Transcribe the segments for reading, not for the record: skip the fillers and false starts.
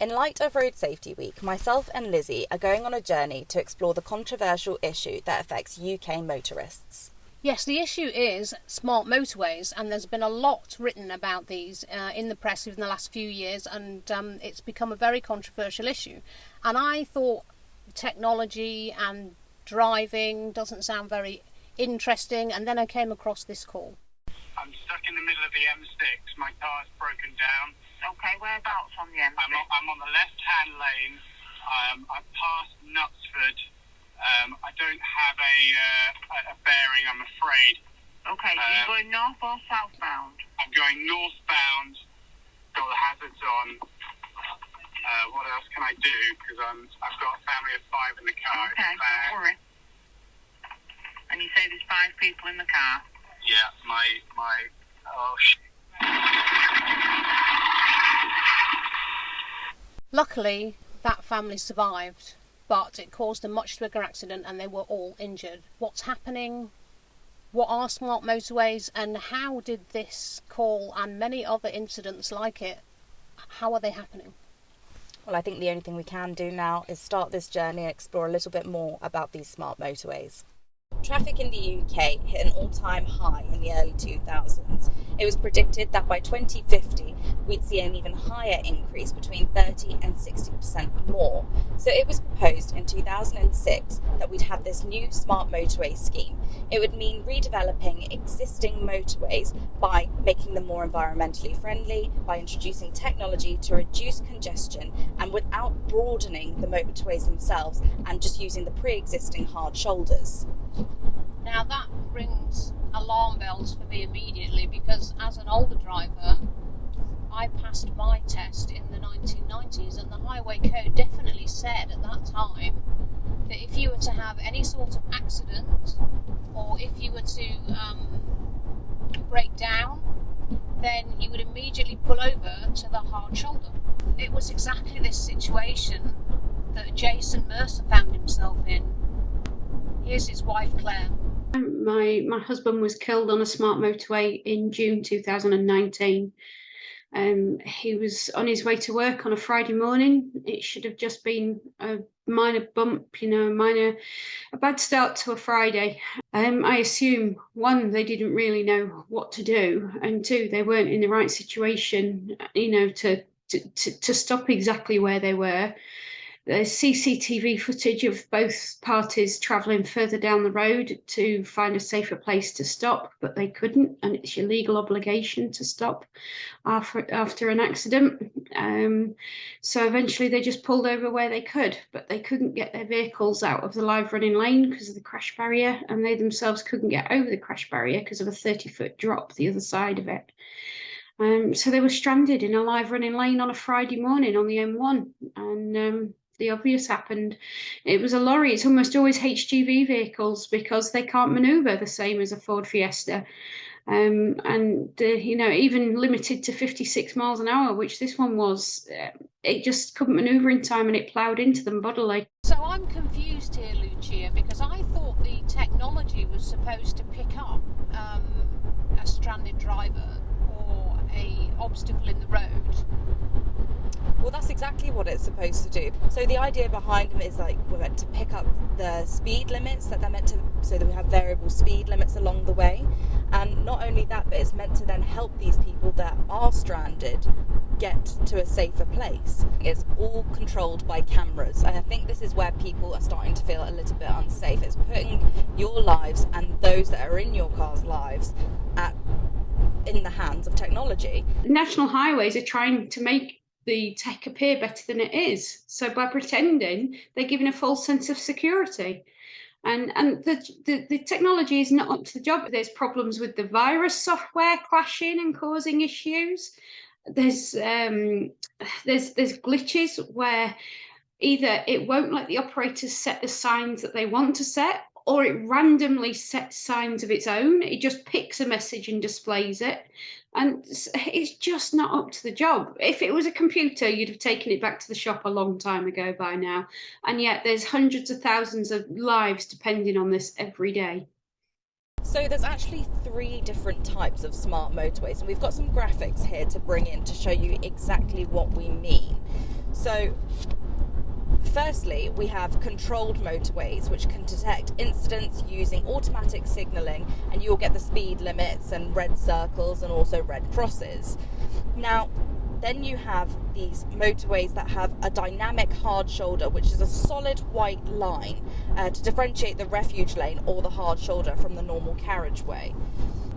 In light of Road Safety Week, myself and Lizzie are going on a journey to explore the controversial issue that affects UK motorists. Yes, the issue is smart motorways, and there's been a lot written about these in the press in the last few years, and it's become a very controversial issue. And I thought technology and driving doesn't sound very interesting, and then I came across this call. I'm stuck in the middle of the M6. My car's broken down. Okay, whereabouts on the M6? I'm on the left-hand lane. I've passed Knutsford. I don't have a bearing, I'm afraid. Okay, so you're going north or southbound? I'm going northbound. Got the hazards on. What else can I do? Because I've got a family of 5 in the car. Okay, don't worry. And you say there's 5 people in the car? Yeah, oh shit. Luckily, that family survived, but it caused a much bigger accident and they were all injured. What's happening? What are smart motorways, and how did this call and many other incidents like it, how are they happening? Well, I think the only thing we can do now is start this journey and explore a little bit more about these smart motorways. Traffic in the UK hit an all-time high in the early 2000s. It was predicted that by 2050 we'd see an even higher increase, between 30 and 60% more. So it was proposed in 2006 that we'd have this new smart motorway scheme. It would mean redeveloping existing motorways by making them more environmentally friendly, by introducing technology to reduce congestion, and without broadening the motorways themselves and just using the pre-existing hard shoulders. Now that rings alarm bells for me immediately, because as an older driver, I passed my test in the 1990s, and the Highway Code definitely said at that time that if you were to have any sort of accident, or if you were to break down, then you would immediately pull over to the hard shoulder. It was exactly this situation that Jason Mercer found himself in. Here's his wife, Claire. My husband was killed on a smart motorway in June 2019. He was on his way to work on a Friday morning. It should have just been a minor bump, a bad start to a Friday. I assume, 1, they didn't really know what to do, and 2, they weren't in the right situation, to stop exactly where they were. There's CCTV footage of both parties travelling further down the road to find a safer place to stop, but they couldn't, and it's your legal obligation to stop after an accident. So eventually they just pulled over where they could, but they couldn't get their vehicles out of the live running lane because of the crash barrier, and they themselves couldn't get over the crash barrier because of a 30-foot drop the other side of it. So they were stranded in a live running lane on a Friday morning on the M1, and the obvious happened. It was a lorry. It's almost always HGV vehicles because they can't manoeuvre the same as a Ford Fiesta. Even limited to 56 miles an hour, which this one was, it just couldn't manoeuvre in time and it ploughed into them bodily. So I'm confused here, Lucia, because I thought the technology was supposed to pick up a stranded driver or a obstacle in the road. Well, that's exactly what it's supposed to do. So the idea behind them is we're meant to pick up the speed limits that they're meant to, so that we have variable speed limits along the way. And not only that, but it's meant to then help these people that are stranded get to a safer place. It's all controlled by cameras, and I think this is where people are starting to feel a little bit unsafe. It's putting your lives and those that are in your car's lives in the hands of technology. National highways are trying to make the tech appear better than it is. So by pretending, they're giving a false sense of security. And the technology is not up to the job. There's problems with the virus software clashing and causing issues. There's glitches where either it won't let the operators set the signs that they want to set, or it randomly sets signs of its own. It just picks a message and displays it. And it's just not up to the job. If it was a computer, you'd have taken it back to the shop a long time ago by now. And yet there's hundreds of thousands of lives depending on this every day. So there's actually 3 different types of smart motorways, and we've got some graphics here to bring in to show you exactly what we mean. So firstly, we have controlled motorways, which can detect incidents using automatic signalling, and you'll get the speed limits and red circles and also red crosses. Now, then you have these motorways that have a dynamic hard shoulder, which is a solid white line to differentiate the refuge lane or the hard shoulder from the normal carriageway.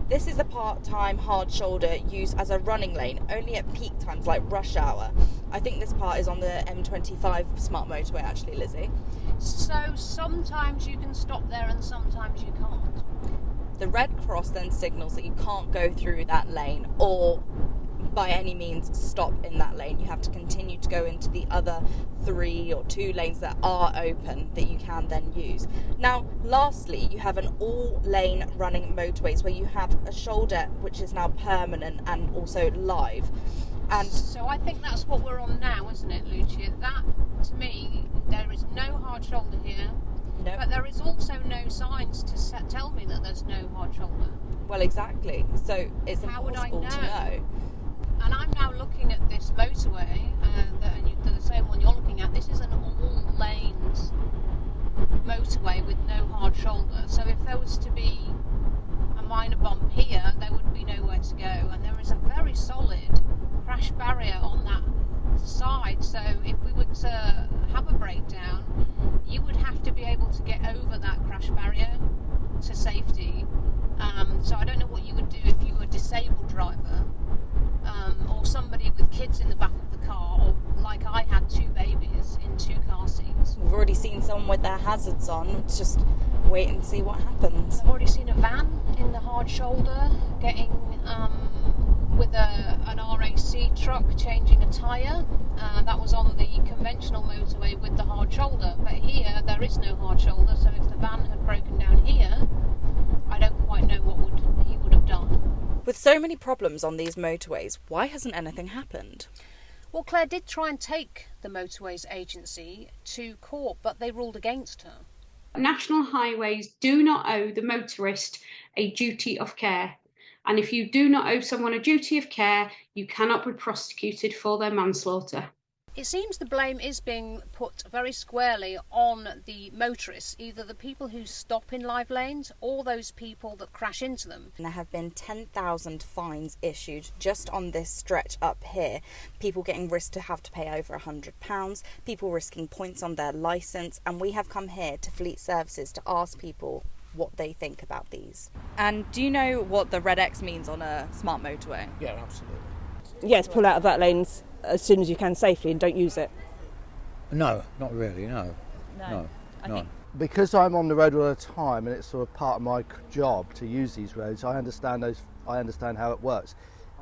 This is a part-time hard shoulder used as a running lane only at peak times like rush hour. I think this part is on the M25 smart motorway actually, Lizzie. So sometimes you can stop there and sometimes you can't. The red cross then signals that you can't go through that lane or by any means stop in that lane. You have to continue to go into the other 3 or 2 lanes that are open that you can then use. Now, lastly, you have an all-lane running motorways where you have a shoulder which is now permanent and also live. And so I think that's what we're on now, isn't it, Lucia? That, to me, there is no hard shoulder here. no, But there is also no signs to tell me that there's no hard shoulder. well, exactly. So it's How would I impossible to know. And I'm now looking at this motorway, the same one you're looking at. This is an all lanes motorway with no hard shoulder. So if there was to be a minor bump here, there would be nowhere to go. And there is a very solid crash barrier on that side. So if we were to have a breakdown, you would have to be able to get over that crash barrier to safety. So I don't know what you would do if you were a disabled driver. Or somebody with kids in the back of the car, or like I had 2 babies in 2 car seats. We've already seen someone with their hazards on. Let's just wait and see what happens. I've already seen a van in the hard shoulder getting with an RAC truck changing a tyre. That was on the conventional motorway with the hard shoulder, but here there is no hard shoulder, so if the van had broken down here, I don't quite know what he would have done. With so many problems on these motorways, why hasn't anything happened? Well, Claire did try and take the Motorways Agency to court, but they ruled against her. National highways do not owe the motorist a duty of care. And if you do not owe someone a duty of care, you cannot be prosecuted for their manslaughter. It seems the blame is being put very squarely on the motorists, either the people who stop in live lanes or those people that crash into them. And there have been 10,000 fines issued just on this stretch up here. People getting risked to have to pay over £100, people risking points on their licence, and we have come here to Fleet Services to ask people what they think about these. And do you know what the red X means on a smart motorway? Yeah, absolutely. Yes, pull out of that lane as soon as you can safely and don't use it. No, not really, no. No. Because I'm on the road all the time and it's sort of part of my job to use these roads, I understand how it works.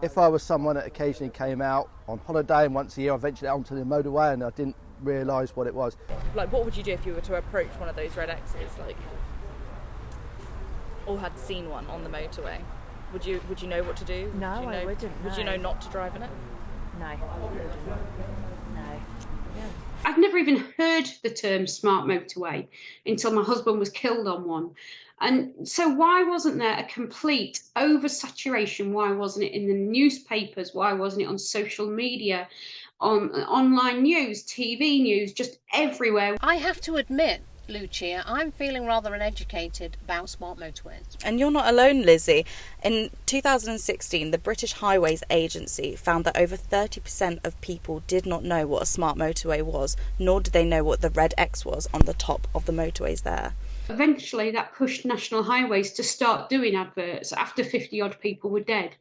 If I was someone that occasionally came out on holiday and once a year I ventured out onto the motorway and I didn't realise what it was. Like, what would you do if you were to approach one of those red X's, like, or had seen one on the motorway? Would you know what to do? No, I wouldn't. Would you know not to drive in it? No. I've never even heard the term smart motorway until my husband was killed on one. And so why wasn't there a complete oversaturation? Why wasn't it in the newspapers? Why wasn't it on social media, on online news, TV news, just everywhere? I have to admit, Lucia, I'm feeling rather uneducated about smart motorways. And you're not alone, Lizzie. In 2016, the British Highways Agency found that over 30% of people did not know what a smart motorway was, nor did they know what the red X was on the top of the motorways there. Eventually, that pushed National Highways to start doing adverts after 50-odd people were dead.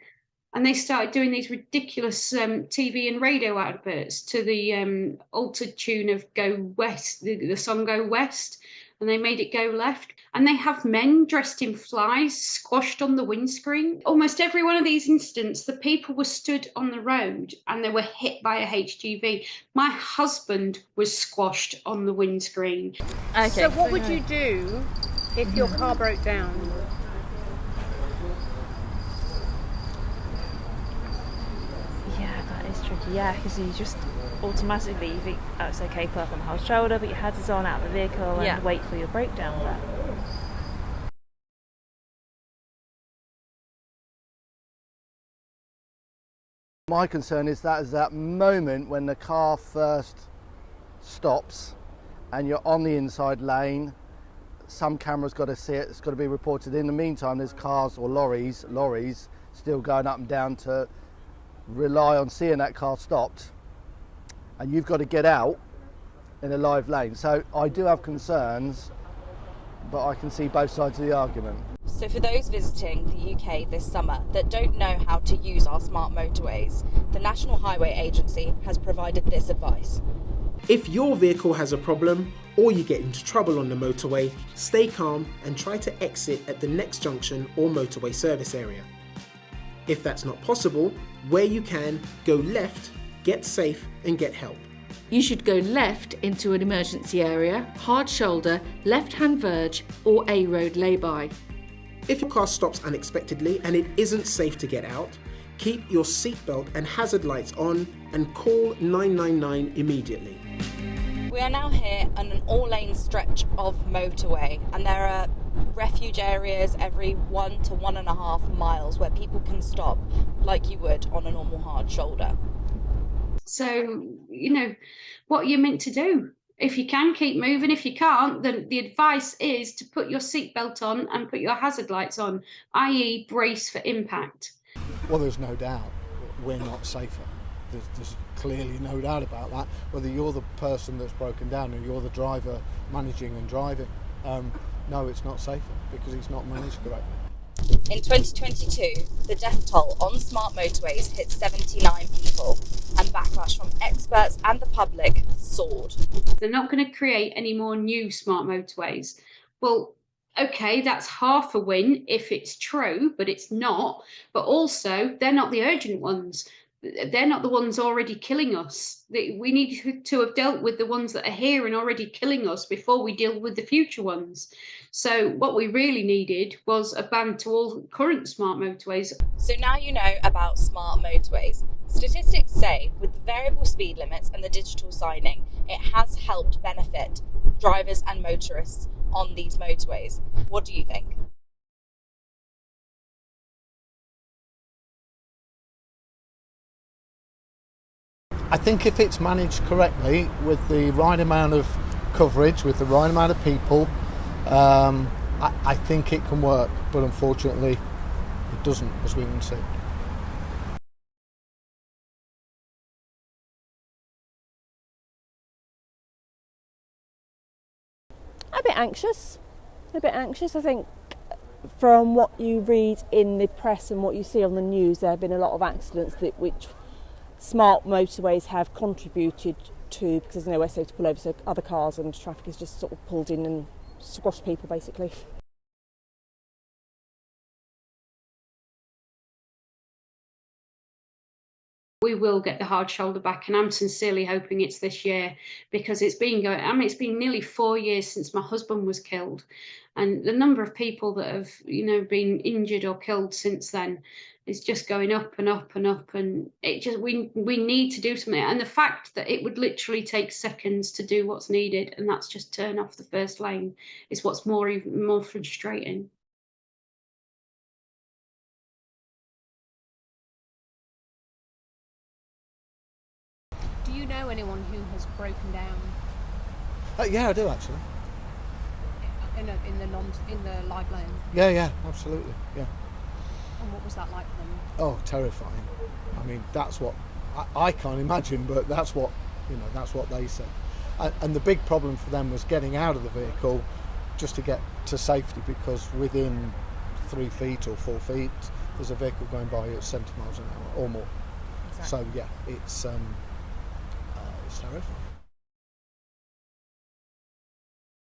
And they started doing these ridiculous TV and radio adverts to the altered tune of Go West, the song Go West, and they made it go left. And they have men dressed in flies squashed on the windscreen. Almost every one of these incidents, the people were stood on the road and they were hit by a HGV. My husband was squashed on the windscreen. Okay. So what would you do if your car broke down? Yeah, that is tricky. Yeah, because you just automatically you think, oh, it's okay, put up on the hard shoulder, but your hazards on out of the vehicle and wait for your breakdown. But My concern is that moment when the car first stops and you're on the inside lane. Some camera's got to see it, it's got to be reported. In the meantime, there's cars or lorries still going up and down to rely on seeing that car stopped, and you've got to get out in a live lane. So I do have concerns, but I can see both sides of the argument. So for those visiting the UK this summer that don't know how to use our smart motorways, the National Highway Agency has provided this advice. If your vehicle has a problem or you get into trouble on the motorway, stay calm and try to exit at the next junction or motorway service area. If that's not possible, where you can, go left, get safe and get help. You should go left into an emergency area, hard shoulder, left-hand verge or A road lay-by. If your car stops unexpectedly and it isn't safe to get out, keep your seatbelt and hazard lights on and call 999 immediately. We are now here on an all-lane stretch of motorway, and there are refuge areas every 1 to 1.5 miles where people can stop like you would on a normal hard shoulder. So, what you're meant to do. If you can, keep moving. If you can't, then the advice is to put your seatbelt on and put your hazard lights on, i.e. brace for impact. Well, there's no doubt we're not safer. There's clearly no doubt about that, whether you're the person that's broken down or you're the driver managing and driving. No, it's not safer because it's not managed correctly. In 2022, the death toll on smart motorways hit 79 people, and backlash from experts and the public soared. They're not going to create any more new smart motorways. Well, okay, that's half a win if it's true, but it's not. But also, they're not the urgent ones. They're not the ones already killing us. We need to have dealt with the ones that are here and already killing us before we deal with the future ones. So what we really needed was a ban to all current smart motorways. So now you know about smart motorways. Statistics say with the variable speed limits and the digital signing, it has helped benefit drivers and motorists on these motorways. What do you think? I think if it's managed correctly, with the right amount of coverage, with the right amount of people, I think it can work, but unfortunately it doesn't, as we can see. A bit anxious. I think from what you read in the press and what you see on the news, there have been a lot of accidents which smart motorways have contributed to, because there's nowhere safe to pull over, so other cars and traffic is just sort of pulled in and squashed people basically. We will get the hard shoulder back, and I'm sincerely hoping it's this year, because it's been nearly 4 years since my husband was killed, and the number of people that have been injured or killed since then is just going up and up and up, and we need to do something. And the fact that it would literally take seconds to do what's needed, and that's just turn off the first lane, is what's even more frustrating. Do you know anyone who has broken down? Yeah, I do actually. In the live lane? Yeah, absolutely, yeah. And what was that like for them? Oh, terrifying. I mean, that's what I can't imagine, but that's what they said. And the big problem for them was getting out of the vehicle just to get to safety, because within 3 feet or 4 feet there's a vehicle going by at 70 miles an hour or more. Exactly. So yeah, it's terrifying.